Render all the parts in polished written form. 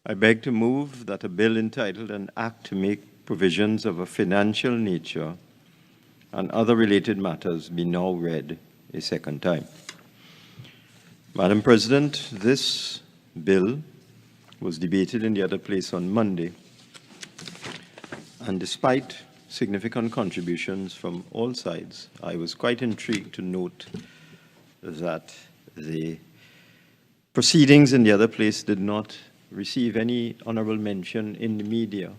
I beg to move that a bill entitled An Act to Make Provisions of a Financial Nature and Other Related Matters be now read a second time. Madam President, this bill was debated in the other place on Monday, and despite significant contributions from all sides, I was quite intrigued to note that the proceedings in the other place did not receive any honorable mention in the media,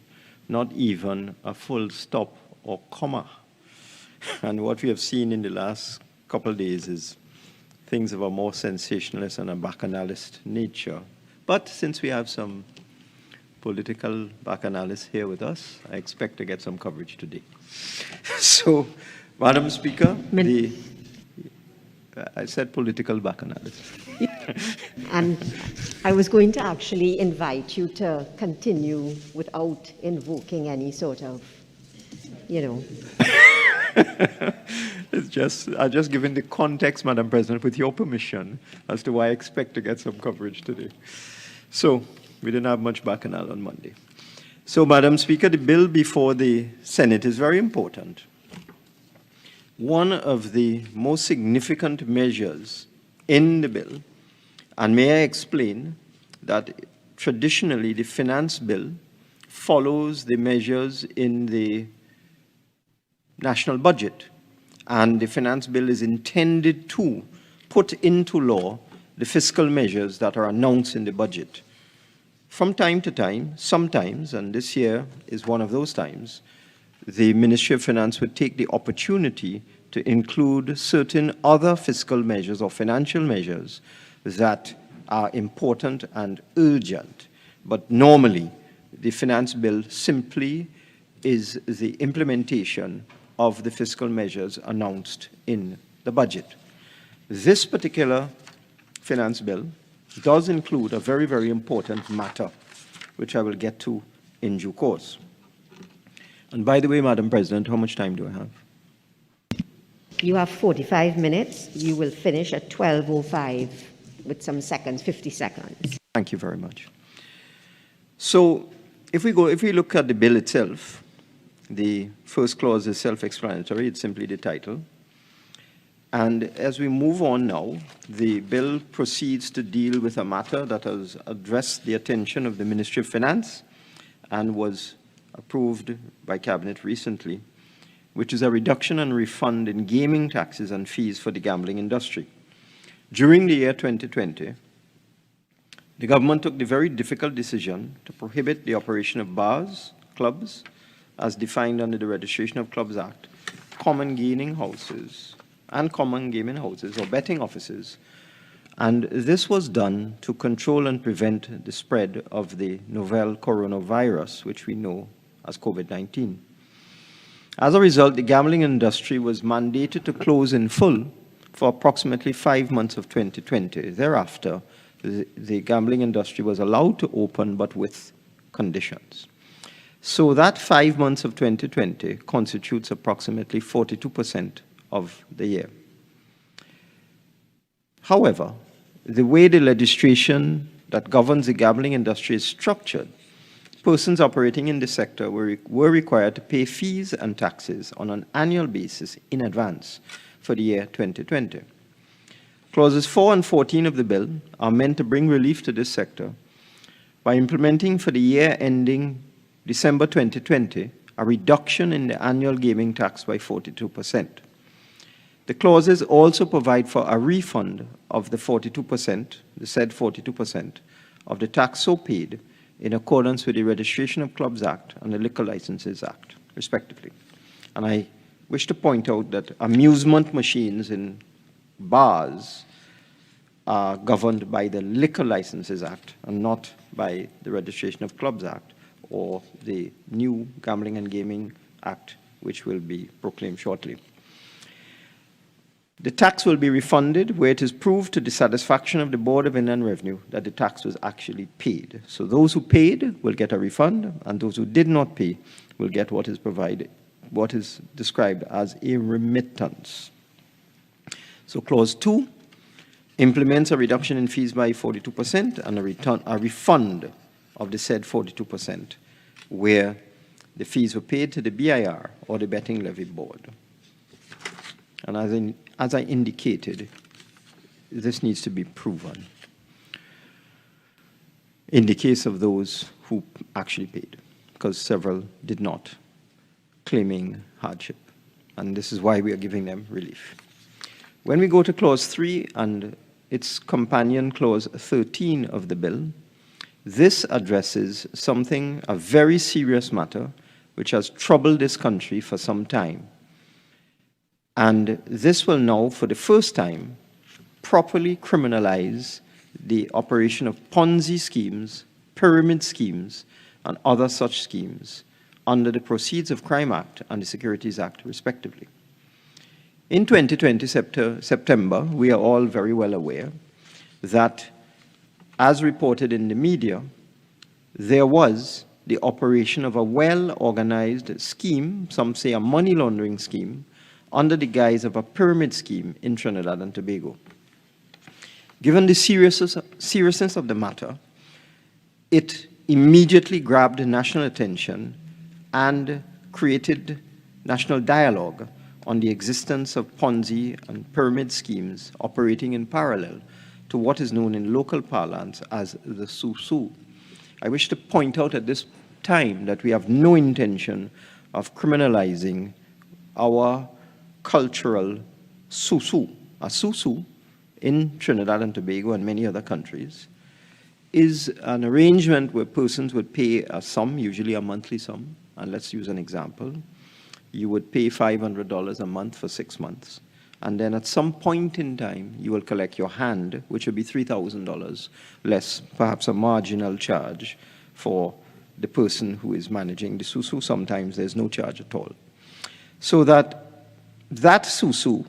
not even a full stop or comma. And what we have seen in the last couple of days is things of a more sensationalist and a bacchanalist nature. But since we have some political bacchanalists here with us, I expect to get some coverage today. So, Madam Speaker, I said political bacchanalists. And I was going to actually invite you to continue without invoking any sort of, I'm just giving the context, Madam President, with your permission, as to why I expect to get some coverage today. So, we didn't have much bacchanal on Monday. So, Madam Speaker, the bill before the Senate is very important. One of the most significant measures in the bill, and may I explain that traditionally the finance bill follows the measures in the national budget, and the finance bill is intended to put into law the fiscal measures that are announced in the budget. From time to time, sometimes, and this year is one of those times, the Ministry of Finance would take the opportunity to include certain other fiscal measures or financial measures that are important and urgent. But normally, the finance bill simply is the implementation of the fiscal measures announced in the budget. This particular finance bill does include a very, very important matter, which I will get to in due course. And by the way, Madam President, how much time do I have? You have 45 minutes. You will finish at 12:05 with some seconds, 50 seconds. Thank you very much. So if we look at the bill itself, the first clause is self-explanatory. It's simply the title. And as we move on now, the bill proceeds to deal with a matter that has addressed the attention of the Ministry of Finance and was approved by Cabinet recently, which is a reduction and refund in gaming taxes and fees for the gambling industry. During the year 2020, the government took the very difficult decision to prohibit the operation of bars, clubs, as defined under the Registration of Clubs Act, common gaming houses, and common gaming houses or betting offices. And this was done to control and prevent the spread of the novel coronavirus, which we know as COVID-19. As a result, the gambling industry was mandated to close in full for approximately 5 months of 2020. Thereafter, the gambling industry was allowed to open, but with conditions. So that 5 months of 2020 constitutes approximately 42% of the year. However, the way the legislation that governs the gambling industry is structured, persons operating in the sector were required to pay fees and taxes on an annual basis in advance for the year 2020. Clauses 4 and 14 of the bill are meant to bring relief to this sector by implementing for the year ending December 2020 a reduction in the annual gaming tax by 42%. The clauses also provide for a refund of the 42%, the said 42%, of the tax so paid in accordance with the Registration of Clubs Act and the Liquor Licenses Act, respectively. And I wish to point out that amusement machines in bars are governed by the Liquor Licenses Act and not by the Registration of Clubs Act or the new Gambling and Gaming Act, which will be proclaimed shortly. The tax will be refunded where it is proved to the satisfaction of the Board of Inland Revenue that the tax was actually paid. So those who paid will get a refund, and those who did not pay will get what is provided, what is described as a remittance. So Clause 2 implements a reduction in fees by 42% and a refund of the said 42%, where the fees were paid to the BIR or the Betting Levy Board. And as I indicated, this needs to be proven in the case of those who actually paid, because several did not, claiming hardship. And this is why we are giving them relief. When we go to Clause 3 and its companion Clause 13 of the bill, this addresses something, a very serious matter, which has troubled this country for some time. And this will now, for the first time, properly criminalize the operation of Ponzi schemes, pyramid schemes, and other such schemes under the Proceeds of Crime Act and the Securities Act, respectively. In 2020 September, we are all very well aware that, as reported in the media, there was the operation of a well-organized scheme, some say a money laundering scheme, under the guise of a pyramid scheme in Trinidad and Tobago. Given the seriousness of the matter, it immediately grabbed national attention and created national dialogue on the existence of Ponzi and pyramid schemes operating in parallel to what is known in local parlance as the susu. I wish to point out at this time that we have no intention of criminalizing our cultural susu. A susu in Trinidad and Tobago and many other countries is an arrangement where persons would pay a sum, usually a monthly sum, and let's use an example. You would pay $500 a month for 6 months, and then at some point in time, you will collect your hand, which would be $3,000 less, perhaps a marginal charge for the person who is managing the susu. Sometimes there's no charge at all. So that susu,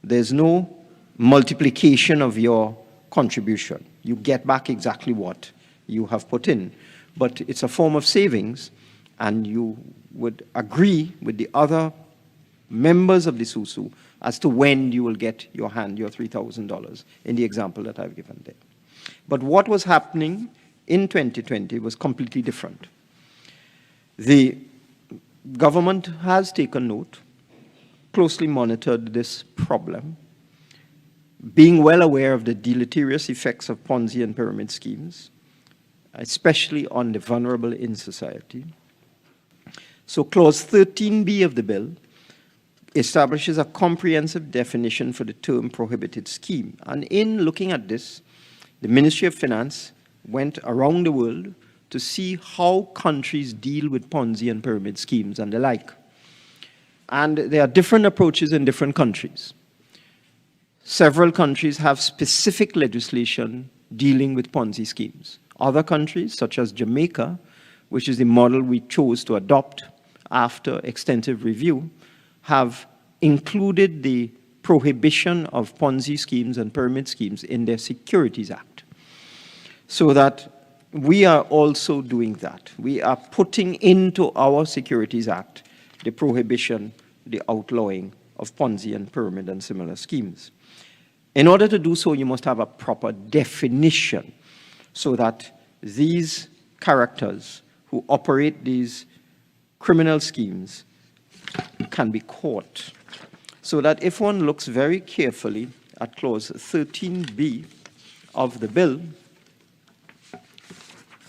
there's no multiplication of your contribution. You get back exactly what you have put in. But it's a form of savings, and you would agree with the other members of the susu as to when you will get your hand, your $3,000, in the example that I've given there. But what was happening in 2020 was completely different. The government has taken note, closely monitored this problem, being well aware of the deleterious effects of Ponzi and pyramid schemes, especially on the vulnerable in society. So Clause 13B of the bill establishes a comprehensive definition for the term prohibited scheme. And in looking at this, the Ministry of Finance went around the world to see how countries deal with Ponzi and pyramid schemes and the like. And there are different approaches in different countries. Several countries have specific legislation dealing with Ponzi schemes. Other countries, such as Jamaica, which is the model we chose to adopt after extensive review, have included the prohibition of Ponzi schemes and pyramid schemes in their Securities Act. So that we are also doing that. We are putting into our Securities Act the prohibition, the outlawing of Ponzi and pyramid and similar schemes. In order to do so, you must have a proper definition so that these characters who operate these criminal schemes can be caught. So that if one looks very carefully at Clause 13B of the bill,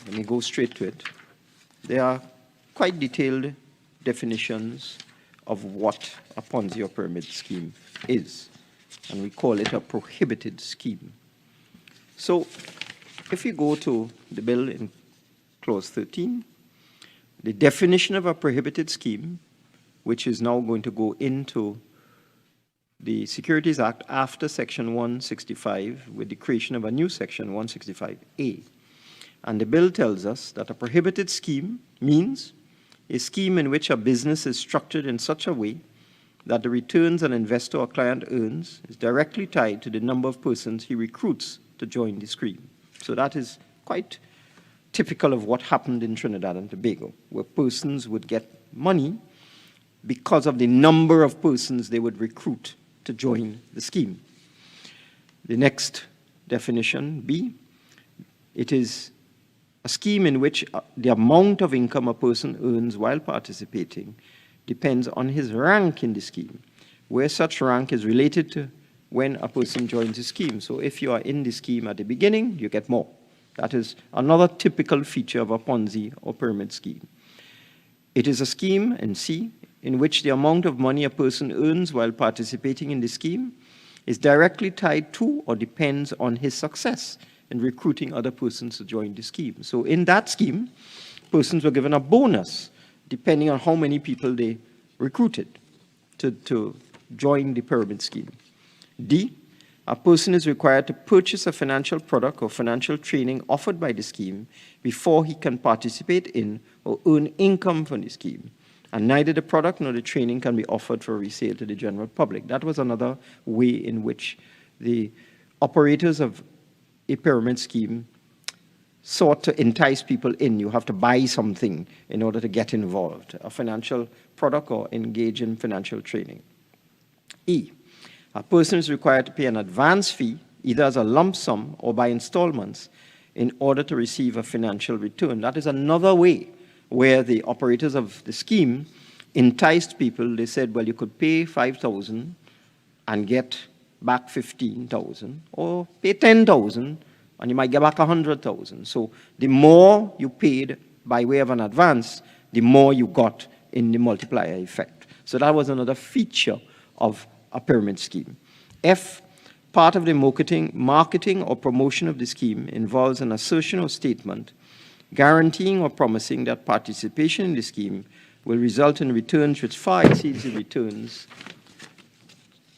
let me go straight to it, there are quite detailed definitions of what a Ponzi or pyramid scheme is. And we call it a prohibited scheme. So if you go to the bill in Clause 13, the definition of a prohibited scheme, which is now going to go into the Securities Act after Section 165 with the creation of a new Section 165A. And the bill tells us that a prohibited scheme means a scheme in which a business is structured in such a way that the returns an investor or client earns is directly tied to the number of persons he recruits to join the scheme. So that is quite typical of what happened in Trinidad and Tobago, where persons would get money because of the number of persons they would recruit to join the scheme. The next definition, B, it is a scheme in which the amount of income a person earns while participating depends on his rank in the scheme, where such rank is related to when a person joins the scheme. So if you are in the scheme at the beginning, you get more. That is another typical feature of a Ponzi or pyramid scheme. It is a scheme, in C, in which the amount of money a person earns while participating in the scheme is directly tied to or depends on his success in recruiting other persons to join the scheme. So in that scheme, persons were given a bonus depending on how many people they recruited to join the pyramid scheme. D, a person is required to purchase a financial product or financial training offered by the scheme before he can participate in or earn income from the scheme. And neither the product nor the training can be offered for resale to the general public. That was another way in which the operators of a pyramid scheme sought to entice people in. You have to buy something in order to get involved, a financial product or engage in financial training. E, a person is required to pay an advance fee, either as a lump sum or by installments, in order to receive a financial return. That is another way where the operators of the scheme enticed people. They said, well, you could pay 5,000 and get back 15,000, or pay 10,000 and you might get back 100,000. So the more you paid by way of an advance, the more you got in the multiplier effect. So that was another feature of a pyramid scheme. F, part of the marketing or promotion of the scheme involves an assertion or statement guaranteeing or promising that participation in the scheme will result in returns which far exceeds the returns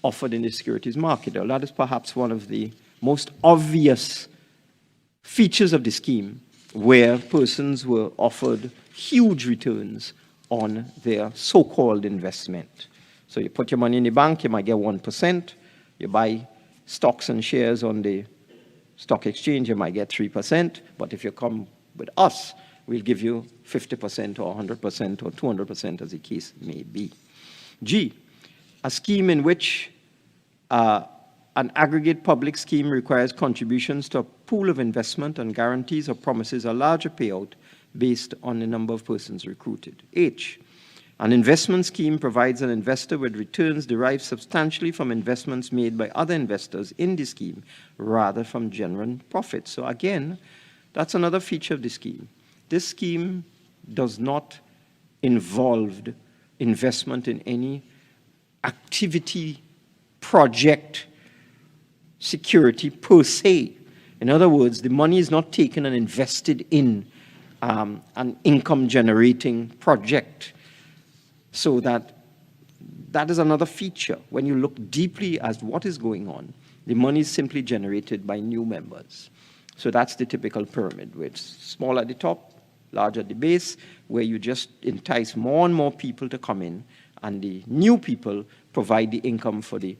offered in the securities market. Now, that is perhaps one of the most obvious features of the scheme, where persons were offered huge returns on their so-called investment. So you put your money in the bank, you might get 1%. You buy stocks and shares on the stock exchange, you might get 3%. But if you come with us, we'll give you 50% or 100% or 200%, as the case may be. G, a scheme in which an aggregate public scheme requires contributions to a pool of investment and guarantees or promises a larger payout based on the number of persons recruited. H, an investment scheme provides an investor with returns derived substantially from investments made by other investors in the scheme rather from general profits. So again, that's another feature of the scheme. This scheme does not involve investment in any activity, project, security per se. In other words, the money is not taken and invested in an income-generating project. So that is another feature. When you look deeply at what is going on, the money is simply generated by new members. So that's the typical pyramid, where it's small at the top, large at the base, where you just entice more and more people to come in, and the new people provide the income for the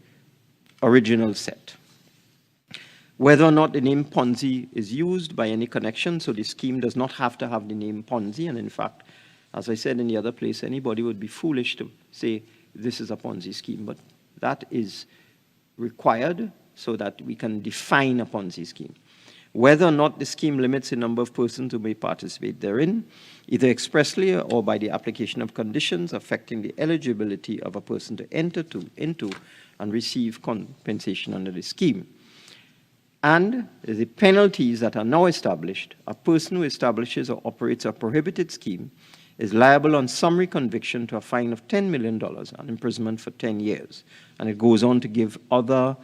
original set. Whether or not the name Ponzi is used by any connection, so the scheme does not have to have the name Ponzi, and in fact, as I said in the other place, anybody would be foolish to say this is a Ponzi scheme, but that is required so that we can define a Ponzi scheme. Whether or not the scheme limits the number of persons who may participate therein, either expressly or by the application of conditions affecting the eligibility of a person to enter into and receive compensation under the scheme. And the penalties that are now established, a person who establishes or operates a prohibited scheme is liable on summary conviction to a fine of $10 million and imprisonment for 10 years. And it goes on to give other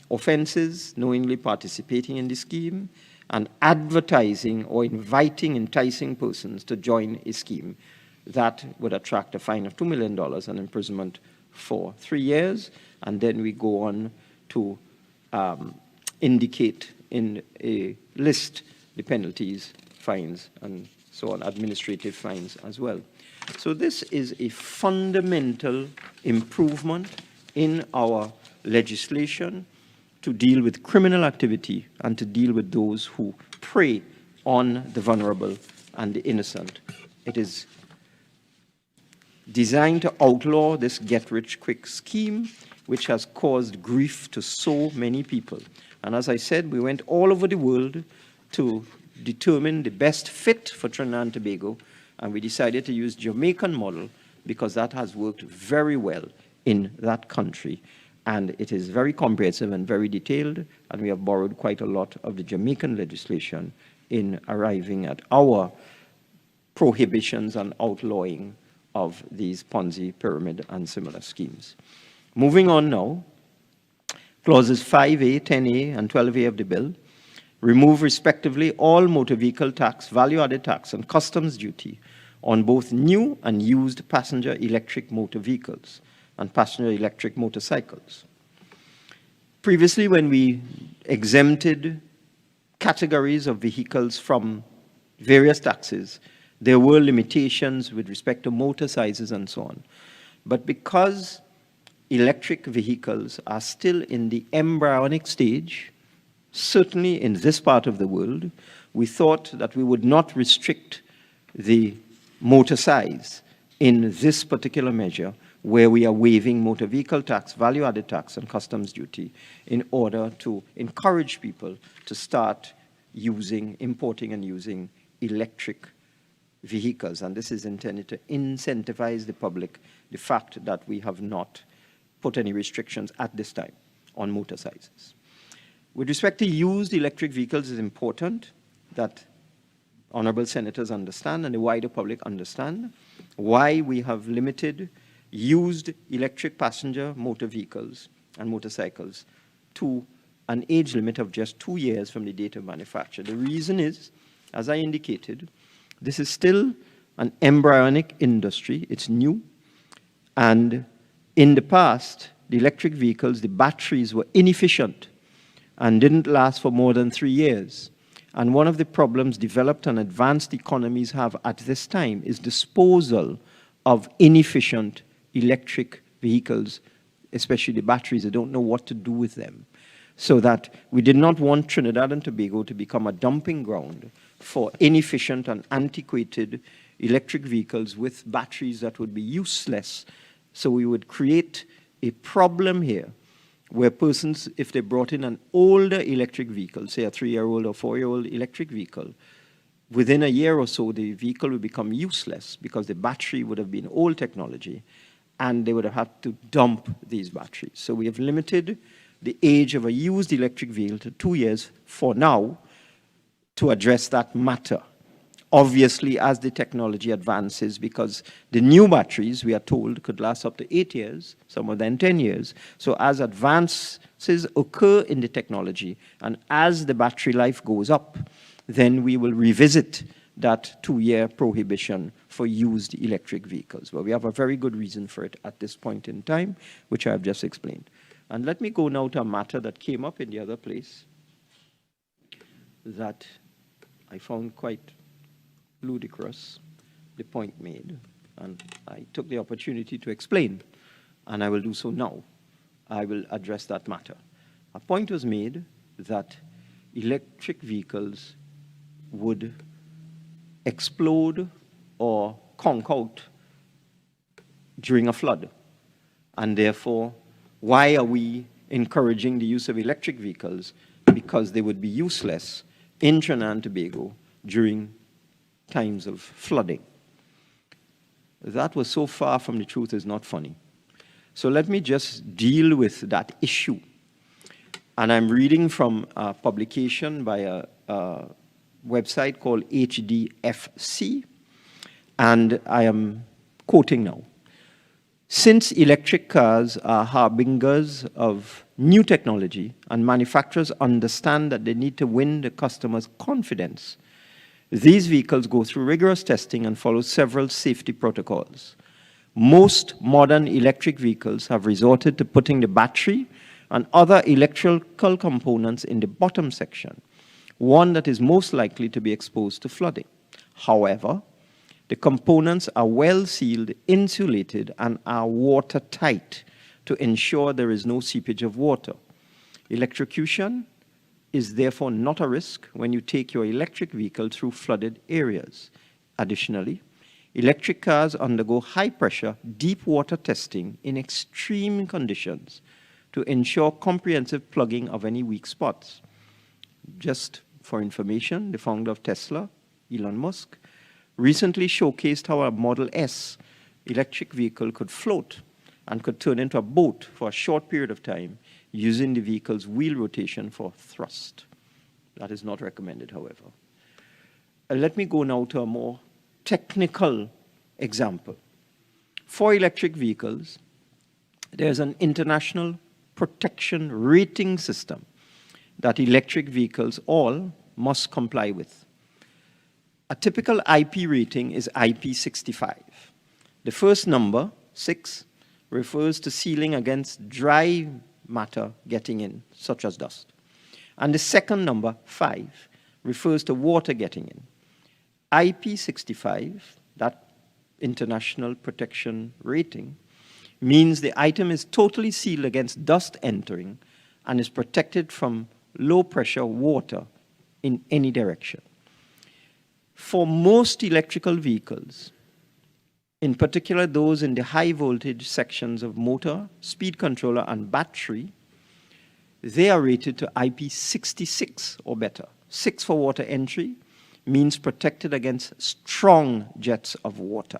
offenses, knowingly participating in the scheme, and advertising or enticing persons to join a scheme. That would attract a fine of $2 million and imprisonment for 3 years. And then we go on to indicate in a list the penalties, fines, and so on, administrative fines as well. So this is a fundamental improvement in our legislation to deal with criminal activity and to deal with those who prey on the vulnerable and the innocent. It is designed to outlaw this get-rich-quick scheme, which has caused grief to so many people. And as I said, we went all over the world to determine the best fit for Trinidad and Tobago, and we decided to use Jamaican model because that has worked very well in that country. And it is very comprehensive and very detailed, and we have borrowed quite a lot of the Jamaican legislation in arriving at our prohibitions and outlawing of these Ponzi, pyramid, and similar schemes. Moving on now, clauses 5A, 10A, and 12A of the bill remove respectively all motor vehicle tax, value-added tax, and customs duty on both new and used passenger electric motor vehicles and passenger electric motorcycles. Previously, when we exempted categories of vehicles from various taxes, there were limitations with respect to motor sizes and so on. But because electric vehicles are still in the embryonic stage, certainly in this part of the world, we thought that we would not restrict the motor size in this particular measure where we are waiving motor vehicle tax, value-added tax, and customs duty in order to encourage people to start importing and using electric vehicles. And this is intended to incentivize the public, the fact that we have not put any restrictions at this time on motor sizes. With respect to used electric vehicles, it's important that honorable senators understand and the wider public understand why we have limited used electric passenger motor vehicles and motorcycles to an age limit of just 2 years from the date of manufacture. The reason is, as I indicated, this is still an embryonic industry. It's new. And in the past, the electric vehicles, the batteries were inefficient and didn't last for more than 3 years. And one of the problems developed and advanced economies have at this time is disposal of inefficient electric vehicles, especially the batteries. They don't know what to do with them. So that we did not want Trinidad and Tobago to become a dumping ground for inefficient and antiquated electric vehicles with batteries that would be useless. So we would create a problem here where persons, if they brought in an older electric vehicle, say a 3-year-old or 4-year-old electric vehicle, within a year or so, the vehicle would become useless because the battery would have been old technology and they would have had to dump these batteries. So we have limited the age of a used electric vehicle to 2 years for now to address that matter. Obviously, as the technology advances, because the new batteries, we are told, could last up to 8 years, some of them 10 years. So as advances occur in the technology, and as the battery life goes up, then we will revisit that 2-year prohibition for used electric vehicles. But we have a very good reason for it at this point in time, which I have just explained. And let me go now to a matter that came up in the other place that I found quite ludicrous, the point made, and I took the opportunity to explain, and I will do so now. I will address that matter. A point was made that electric vehicles would explode or conk out during a flood, and therefore, why are we encouraging the use of electric vehicles? Because they would be useless in Trinidad and Tobago during times of flooding. That was so far from the truth, is not funny. So let me just deal with that issue. And I'm reading from a publication by a website called HDFC, and I am quoting now. Since electric cars are harbingers of new technology and manufacturers understand that they need to win the customer's confidence, these vehicles go through rigorous testing and follow several safety protocols. Most modern electric vehicles have resorted to putting the battery and other electrical components in the bottom section, one that is most likely to be exposed to flooding. However, the components are well sealed, insulated, and are watertight to ensure there is no seepage of water. Electrocution is therefore not a risk when you take your electric vehicle through flooded areas. Additionally, electric cars undergo high-pressure, deep water testing in extreme conditions to ensure comprehensive plugging of any weak spots. Just for information, the founder of Tesla, Elon Musk, recently showcased how a Model S electric vehicle could float and could turn into a boat for a short period of time using the vehicle's wheel rotation for thrust. That is not recommended, however. Let me go now to a more technical example. For electric vehicles, there's an international protection rating system that electric vehicles all must comply with. A typical IP rating is IP65. The first number, 6, refers to sealing against dry matter getting in, such as dust. And the second number, 5, refers to water getting in. IP65, that international protection rating, means the item is totally sealed against dust entering and is protected from low pressure water in any direction. For most electrical vehicles, in particular those in the high voltage sections of motor, speed controller, and battery, they are rated to IP66 or better. 6 for water entry means protected against strong jets of water.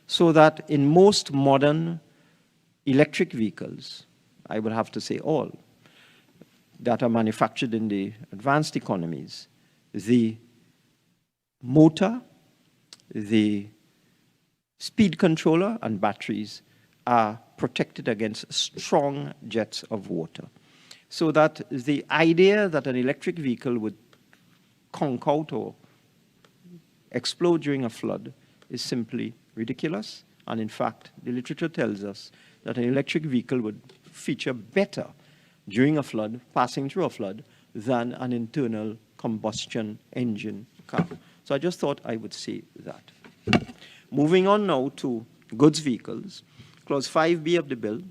So that in most modern electric vehicles, I would have to say all, that are manufactured in the advanced economies, the motor, the speed controller, and batteries are protected against strong jets of water. So that the idea that an electric vehicle would conk out or explode during a flood is simply ridiculous. And in fact, the literature tells us that an electric vehicle would feature better during a flood, passing through a flood, than an internal combustion engine car. So I just thought I would say that. Moving on now to goods vehicles. Clause 5B of the bill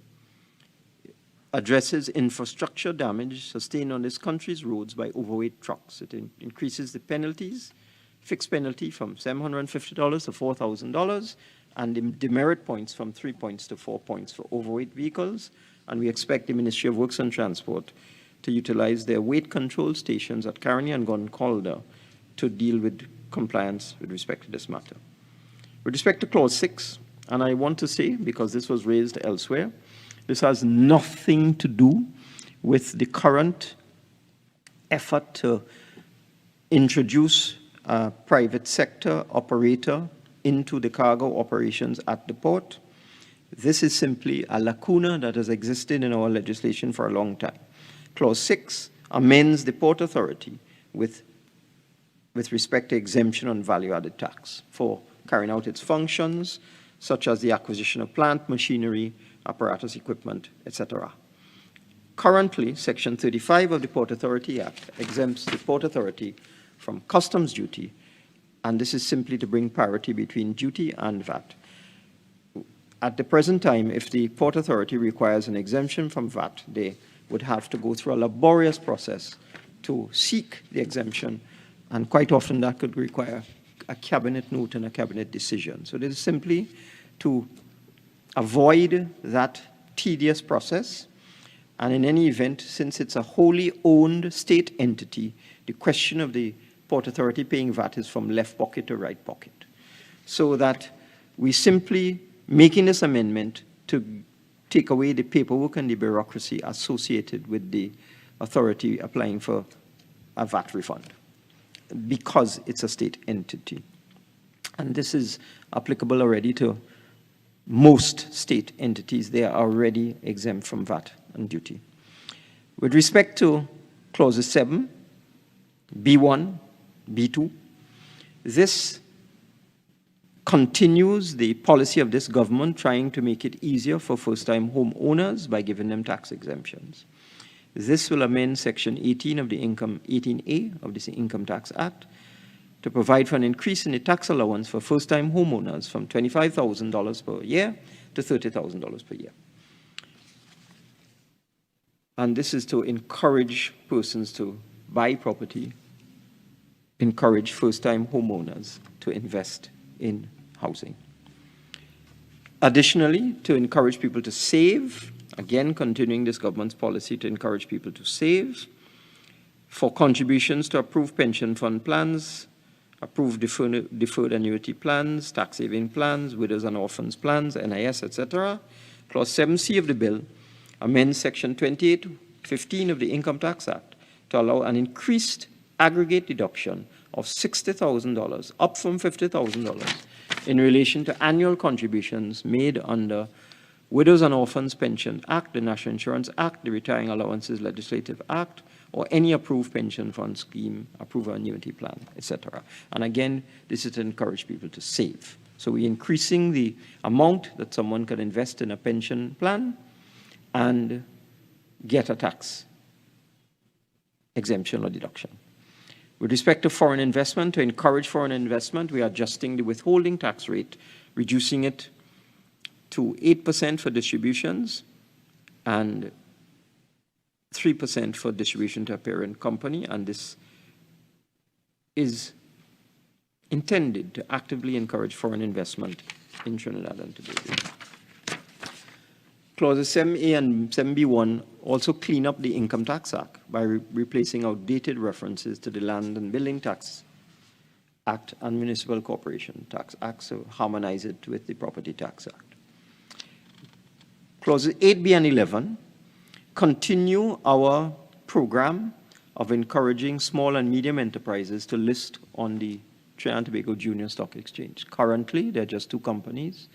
addresses infrastructure damage sustained on this country's roads by overweight trucks. It increases the penalties, fixed penalty from $750 to $4,000, and the demerit points from 3 points to 4 points for overweight vehicles. And we expect the Ministry of Works and Transport to utilize their weight control stations at Caroni and Goncolda to deal with compliance with respect to this matter. With respect to Clause 6, and I want to say, because this was raised elsewhere, this has nothing to do with the current effort to introduce a private sector operator into the cargo operations at the port. This is simply a lacuna that has existed in our legislation for a long time. Clause 6 amends the Port Authority with respect to exemption on value-added tax for carrying out its functions, such as the acquisition of plant, machinery, apparatus, equipment, etc. Currently, Section 35 of the Port Authority Act exempts the Port Authority from customs duty, and this is simply to bring parity between duty and VAT. At the present time, if the Port Authority requires an exemption from VAT, they would have to go through a laborious process to seek the exemption, and quite often that could require a cabinet note and a cabinet decision. So this is simply to avoid that tedious process. And in any event, since it's a wholly owned state entity, the question of the Port Authority paying VAT is from left pocket to right pocket. So that we simply making this amendment to take away the paperwork and the bureaucracy associated with the authority applying for a VAT refund, because it's a state entity. And this is applicable already to most state entities. They are already exempt from VAT and duty. With respect to clauses 7, B1, B2, this continues the policy of this government trying to make it easier for first-time homeowners by giving them tax exemptions. This will amend Section 18 of the 18A of the Income Tax Act to provide for an increase in the tax allowance for first-time homeowners from $25,000 per year to $30,000 per year. And this is to encourage persons to buy property, encourage first-time homeowners to invest in housing. Additionally, to encourage people to save, again continuing this government's policy to encourage people to save, for contributions to approved pension fund plans, approved deferred annuity plans, tax saving plans, widows and orphans plans, NIS, etc. Clause 7C of the bill amends Section 2815 of the Income Tax Act to allow an increased aggregate deduction of $60,000, up from $50,000, in relation to annual contributions made under Widows and Orphans Pension Act, the National Insurance Act, the Retiring Allowances Legislative Act, or any approved pension fund scheme, approved annuity plan, etc. And again, this is to encourage people to save. So we're increasing the amount that someone can invest in a pension plan and get a tax exemption or deduction. With respect to foreign investment, to encourage foreign investment, we are adjusting the withholding tax rate, reducing it to 8% for distributions and 3% for distribution to a parent company, and this is intended to actively encourage foreign investment in Trinidad and Tobago. Clauses 7A and 7B1 also clean up the Income Tax Act by replacing outdated references to the Land and Building Tax Act and Municipal Corporation Tax Act, so harmonize it with the Property Tax Act. Clauses 8B and 11 continue our program of encouraging small and medium enterprises to list on the Trinidad and Tobago Junior Stock Exchange. Currently, there are just 2 companies,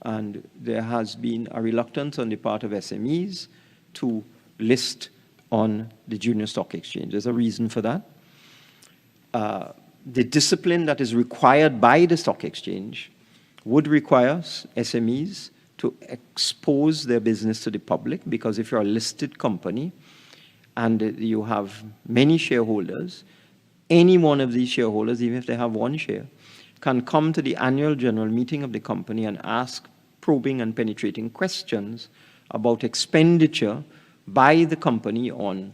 and there has been a reluctance on the part of SMEs to list on the Junior Stock Exchange. There's a reason for that. The discipline that is required by the stock exchange would require SMEs to expose their business to the public, because if you're a listed company and you have many shareholders, any one of these shareholders, even if they have 1 share, can come to the annual general meeting of the company and ask probing and penetrating questions about expenditure by the company on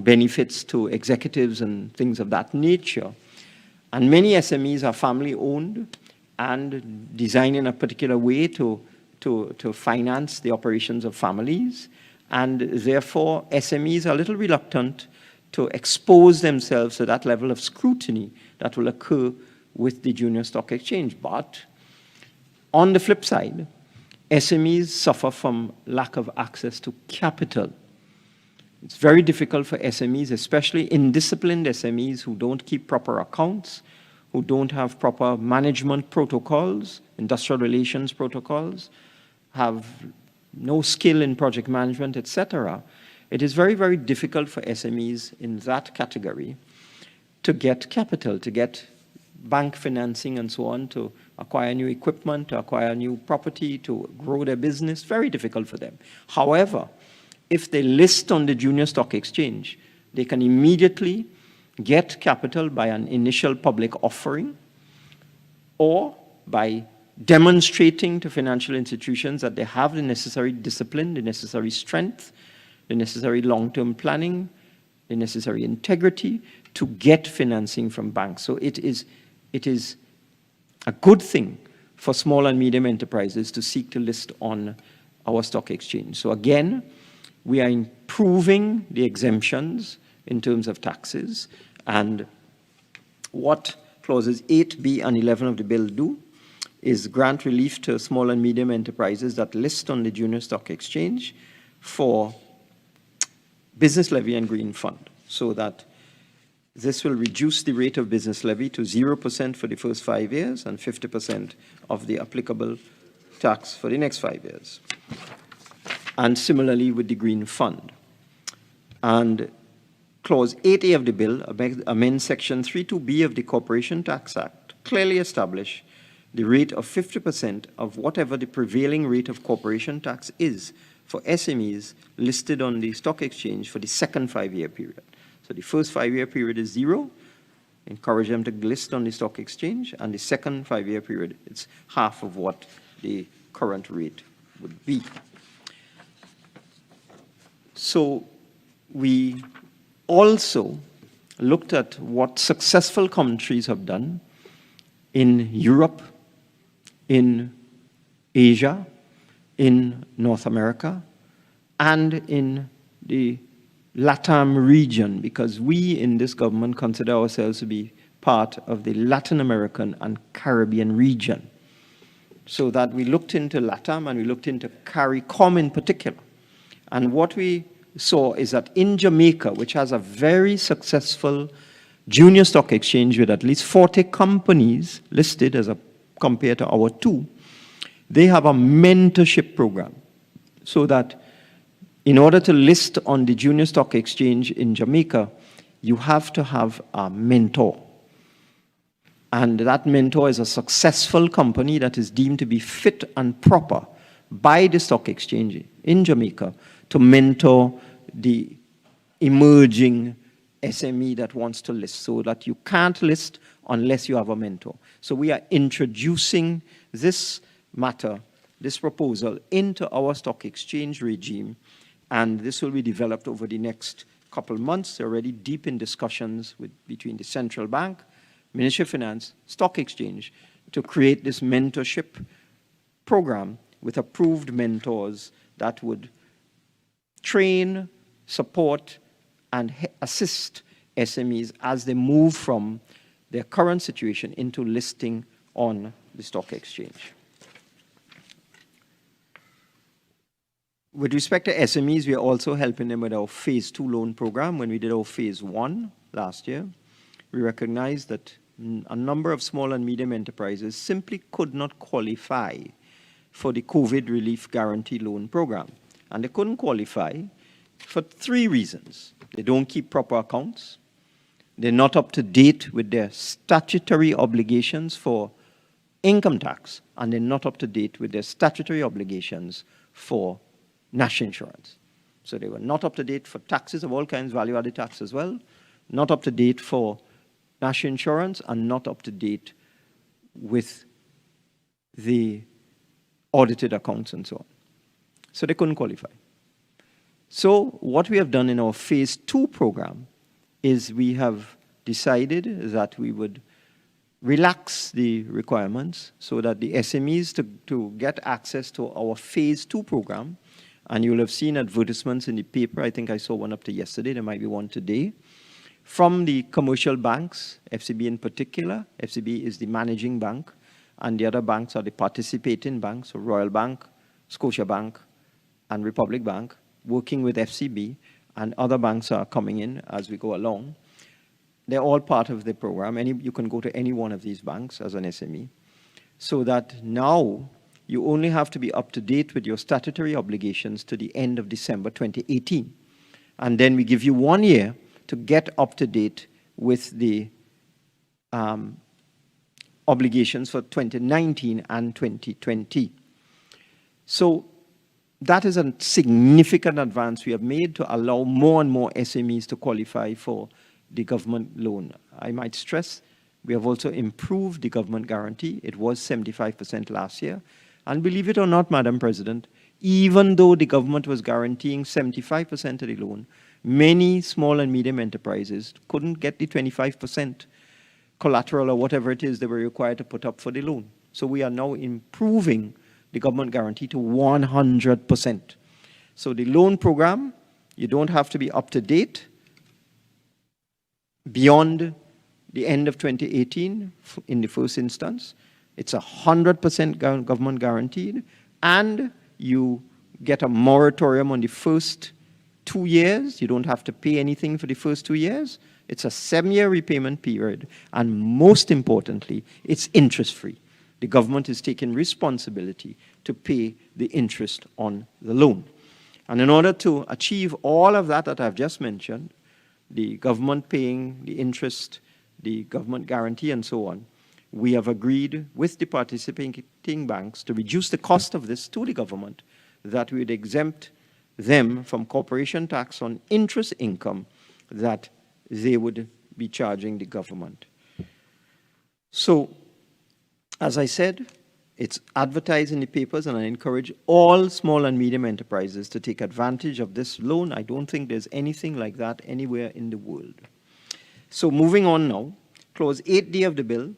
benefits to executives and things of that nature. And many SMEs are family-owned and designed in a particular way to finance the operations of families, and therefore SMEs are a little reluctant to expose themselves to that level of scrutiny that will occur with the Junior Stock Exchange. But on the flip side, SMEs suffer from lack of access to capital. It's very difficult for SMEs, especially indisciplined SMEs who don't keep proper accounts, who don't have proper management protocols, industrial relations protocols, have no skill in project management, etc. It is very, very difficult for SMEs in that category to get capital, to get bank financing and so on, to acquire new equipment, to acquire new property, to grow their business. Very difficult for them. However, if they list on the Junior Stock Exchange, they can immediately get capital by an initial public offering, or by demonstrating to financial institutions that they have the necessary discipline, the necessary strength, the necessary long-term planning, the necessary integrity to get financing from banks. So it is a good thing for small and medium enterprises to seek to list on our stock exchange. So again, we are improving the exemptions in terms of taxes, and what clauses 8B and 11 of the bill do is grant relief to small and medium enterprises that list on the Junior Stock Exchange for business levy and green fund, so that this will reduce the rate of business levy to 0% for the first 5 years and 50% of the applicable tax for the next 5 years. And similarly with the green fund. And Clause 8A of the bill amends Section 32B of the Corporation Tax Act, clearly establish the rate of 50% of whatever the prevailing rate of corporation tax is for SMEs listed on the stock exchange for the second 5-year period. So the first 5-year period is 0, encourage them to list on the stock exchange, and the second 5-year period, it's half of what the current rate would be. So we also looked at what successful countries have done in Europe, in Asia, in North America, and in the LATAM region, because we in this government consider ourselves to be part of the Latin American and Caribbean region. So that we looked into LATAM and we looked into CARICOM in particular. And what we saw is that in Jamaica, which has a very successful junior stock exchange with at least 40 companies listed as compared to our 2, they have a mentorship program. So that in order to list on the junior stock exchange in Jamaica, you have to have a mentor. And that mentor is a successful company that is deemed to be fit and proper by the stock exchange in Jamaica to mentor the emerging SME that wants to list, so that you can't list unless you have a mentor. So we are introducing this matter, this proposal, into our stock exchange regime, and this will be developed over the next couple of months. They're already deep in discussions between the central bank, Ministry of Finance, stock exchange, to create this mentorship program with approved mentors that would train, support, and assist SMEs as they move from their current situation into listing on the stock exchange. With respect to SMEs, we are also helping them with our Phase 2 loan program. When we did our Phase 1 last year, we recognized that a number of small and medium enterprises simply could not qualify for the COVID Relief Guarantee Loan Program. And they couldn't qualify for 3 reasons. They don't keep proper accounts. They're not up to date with their statutory obligations for income tax. And they're not up to date with their statutory obligations for national insurance. So they were not up to date for taxes of all kinds, value-added tax as well, not up to date for national insurance, and not up to date with the audited accounts and so on. So they couldn't qualify. So what we have done in our Phase 2 program is we have decided that we would relax the requirements so that the SMEs to get access to our Phase 2 program, and you'll have seen advertisements in the paper. I think I saw one up to yesterday. There might be one today. From the commercial banks, FCB in particular. FCB is the managing bank, and the other banks are the participating banks, so Royal Bank, Scotia Bank, and Republic Bank, working with FCB, and other banks are coming in as we go along. They're all part of the program. You can go to any one of these banks as an SME, so that now you only have to be up to date with your statutory obligations to the end of December 2018. And then we give you 1 year to get up to date with the obligations for 2019 and 2020. So that is a significant advance we have made to allow more and more SMEs to qualify for the government loan. I might stress, we have also improved the government guarantee. It was 75% last year. And believe it or not, Madam President, even though the government was guaranteeing 75% of the loan, many small and medium enterprises couldn't get the 25% collateral or whatever it is they were required to put up for the loan. So we are now improving the government guarantee to 100%. So the loan program, you don't have to be up to date beyond the end of 2018 in the first instance. It's 100% government guaranteed, and you get a moratorium on the first 2 years. You don't have to pay anything for the first 2 years. It's a 7-year repayment period, and most importantly, it's interest-free. The government is taking responsibility to pay the interest on the loan. And in order to achieve all of that I've just mentioned, the government paying the interest, the government guarantee, and so on, we have agreed with the participating banks to reduce the cost of this to the government, that we would exempt them from corporation tax on interest income that they would be charging the government. So, as I said, it's advertised in the papers, and I encourage all small and medium enterprises to take advantage of this loan. I don't think there's anything like that anywhere in the world. So moving on now, Clause 8D of the bill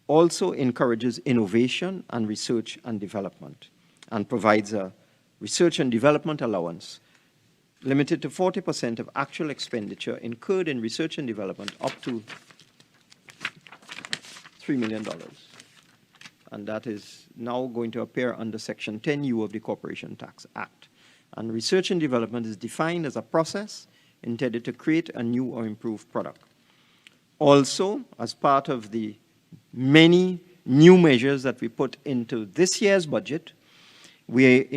also encourages innovation and research and development, and provides a research and development allowance limited to 40% of actual expenditure incurred in research and development up to $3 million. And that is now going to appear under Section 10U of the Corporation Tax Act. And research and development is defined as a process intended to create a new or improved product. Also, as part of the many new measures that we put into this year's budget, we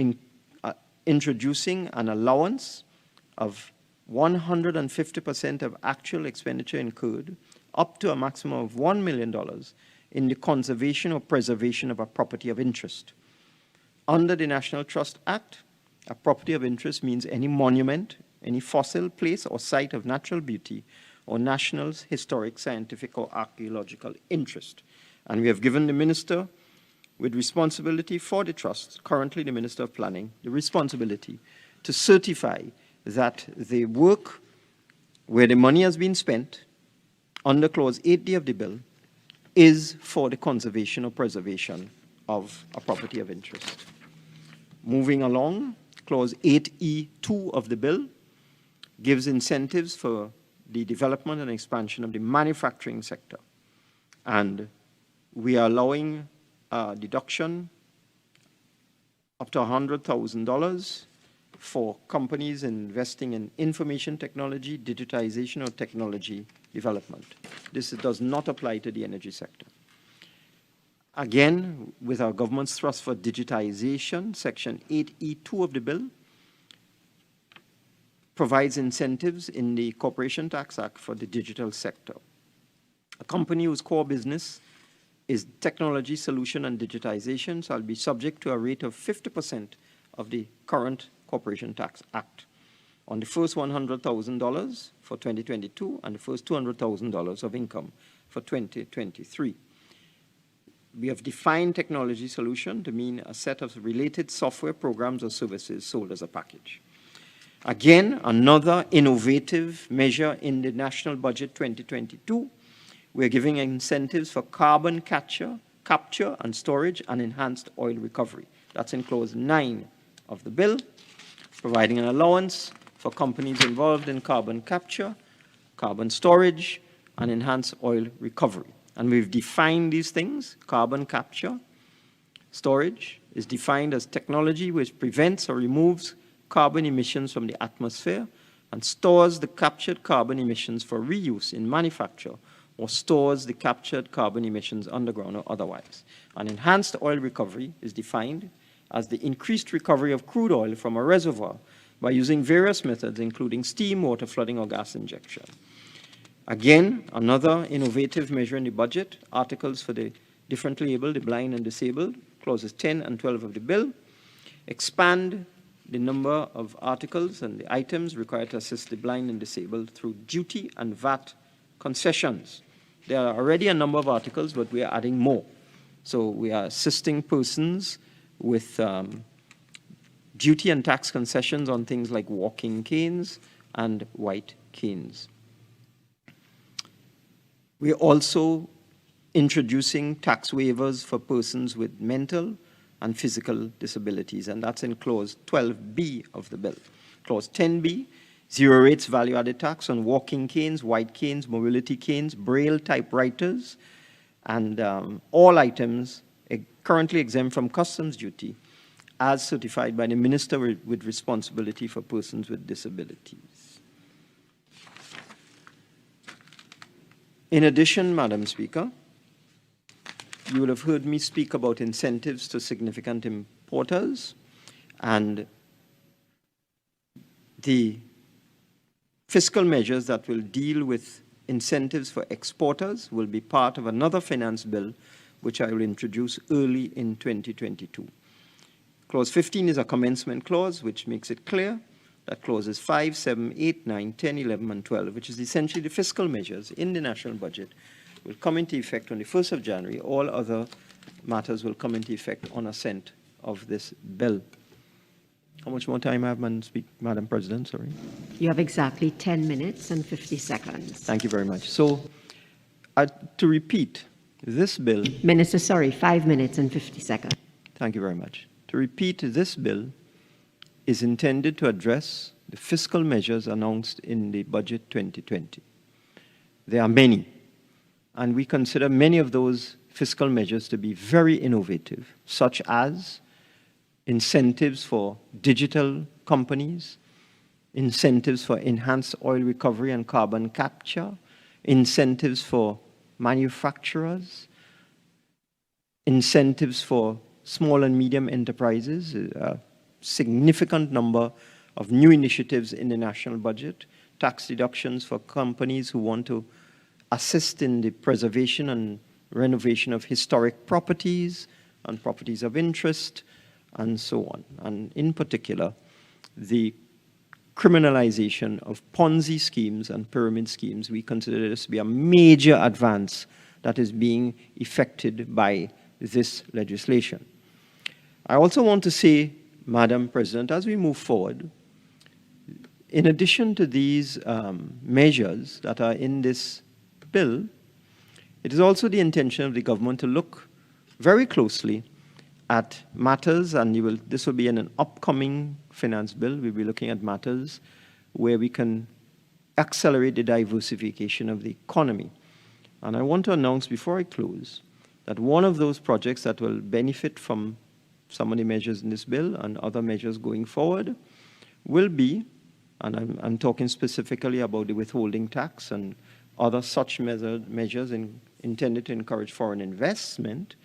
are introducing an allowance of 150% of actual expenditure incurred up to a maximum of $1 million in the conservation or preservation of a property of interest. Under the National Trust Act, a property of interest means any monument, any fossil, place, or site of natural beauty or national, historic, scientific, or archaeological interest. And we have given the minister with responsibility for the trust, currently the Minister of Planning, the responsibility to certify that the work where the money has been spent under Clause 8D of the bill is for the conservation or preservation of a property of interest. Moving along, Clause 8E2 of the bill gives incentives for the development and expansion of the manufacturing sector. And we are allowing a deduction up to $100,000 for companies investing in information technology, digitization, or technology development. This does not apply to the energy sector. Again, with our government's thrust for digitization, Section 8E2 of the bill provides incentives in the Corporation Tax Act for the digital sector. A company whose core business is technology, solution, and digitization shall be subject to a rate of 50% of the current Corporation Tax Act on the first $100,000 for 2022 and the first $200,000 of income for 2023. We have defined technology solution to mean a set of related software programs or services sold as a package. Again, another innovative measure in the National Budget 2022, we're giving incentives for carbon capture and storage and enhanced oil recovery. That's in Clause 9 of the bill, providing an allowance for companies involved in carbon capture, carbon storage, and enhanced oil recovery. And we've defined these things. Carbon capture, storage is defined as technology which prevents or removes carbon emissions from the atmosphere and stores the captured carbon emissions for reuse in manufacture or stores the captured carbon emissions underground or otherwise. And enhanced oil recovery is defined as the increased recovery of crude oil from a reservoir by using various methods, including steam, water flooding, or gas injection. Again, another innovative measure in the budget, articles for the differently able, the blind, and disabled, clauses 10 and 12 of the bill, expand the number of articles and the items required to assist the blind and disabled through duty and VAT concessions. There are already a number of articles, but we are adding more. So we are assisting persons with duty and tax concessions on things like walking canes and white canes. We're also introducing tax waivers for persons with mental and physical disabilities, and that's in Clause 12B of the bill. Clause 10B, zero rates value-added tax on walking canes, white canes, mobility canes, braille typewriters, and all items currently exempt from customs duty as certified by the minister with responsibility for persons with disabilities. In addition, Madam Speaker, you will have heard me speak about incentives to significant importers, and the fiscal measures that will deal with incentives for exporters will be part of another finance bill, which I will introduce early in 2022. Clause 15 is a commencement clause, which makes it clear that clauses 5, 7, 8, 9, 10, 11, and 12, which is essentially the fiscal measures in the national budget, will come into effect on the 1st of January. All other matters will come into effect on assent of this bill. How much more time I have, Madam President? Sorry. You have exactly 10 minutes and 50 seconds. Thank you very much. So, to repeat, this bill... Minister, sorry, 5 minutes and 50 seconds. Thank you very much. To repeat, this bill is intended to address the fiscal measures announced in the budget 2020. There are many, and we consider many of those fiscal measures to be very innovative, such as incentives for digital companies, incentives for enhanced oil recovery and carbon capture, incentives for manufacturers, incentives for small and medium enterprises, a significant number of new initiatives in the national budget, tax deductions for companies who want to assist in the preservation and renovation of historic properties and properties of interest, and so on. And in particular, the criminalization of Ponzi schemes and pyramid schemes, we consider this to be a major advance that is being effected by this legislation. I also want to say, Madam President, as we move forward, in addition to these measures that are in this bill, it is also the intention of the government to look very closely at matters, and this will be in an upcoming finance bill. We'll be looking at matters where we can accelerate the diversification of the economy. And I want to announce before I close that one of those projects that will benefit from some of the measures in this bill and other measures going forward will be, and I'm talking specifically about the withholding tax and other such measures intended to encourage foreign investment.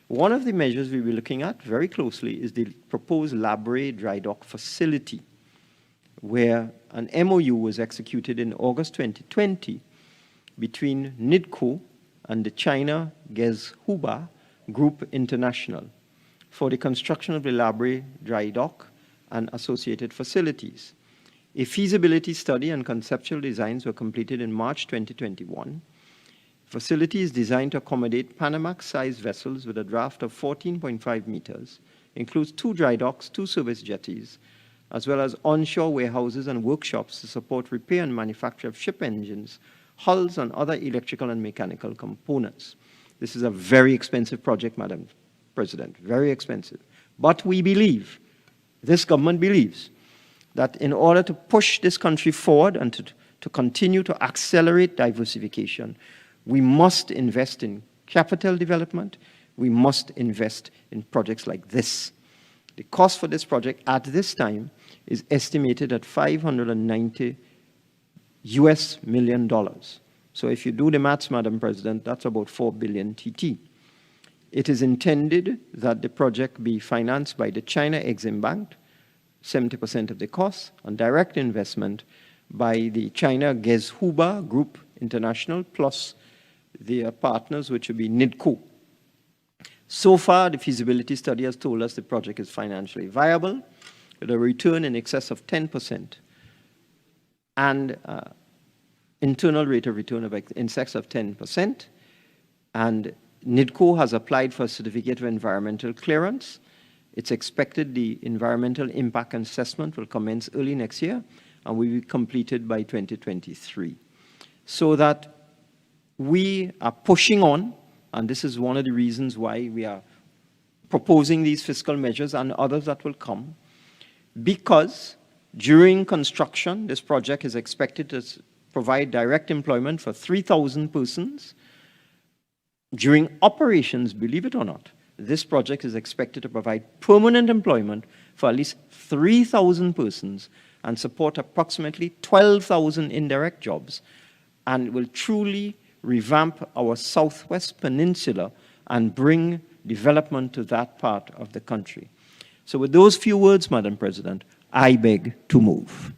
One of the measures we'll be looking at very closely is the proposed Labre dry dock facility, where an MOU was executed in August 2020 between NIDCO and the China Gezhouba Group International for the construction of the Labre dry dock and associated facilities. A feasibility study and conceptual designs were completed in March 2021. The facility is designed to accommodate Panamax-sized vessels with a draft of 14.5 meters, includes 2 dry docks, 2 service jetties, as well as onshore warehouses and workshops to support repair and manufacture of ship engines, hulls, and other electrical and mechanical components. This is a very expensive project, Madam President, very expensive. But we believe, this government believes, that in order to push this country forward and to continue to accelerate diversification, we must invest in capital development. We must invest in projects like this. The cost for this project at this time is estimated at $590 million. So if you do the maths, Madam President, that's about 4 billion TT. It is intended that the project be financed by the China Exim Bank, 70% of the cost, and direct investment by the China Gezhouba Group International, plus their partners, which would be NIDCO. So far, the feasibility study has told us the project is financially viable, with a return in excess of 10%, and internal rate of return of in excess of 10%. And NIDCO has applied for a certificate of environmental clearance. It's expected the environmental impact assessment will commence early next year and will be completed by 2023. So that we are pushing on, and this is one of the reasons why we are proposing these fiscal measures and others that will come, because during construction, this project is expected to provide direct employment for 3,000 persons. During operations, believe it or not, this project is expected to provide permanent employment for at least 3,000 persons and support approximately 12,000 indirect jobs, and will truly revamp our Southwest Peninsula and bring development to that part of the country. So with those few words, Madam President, I beg to move.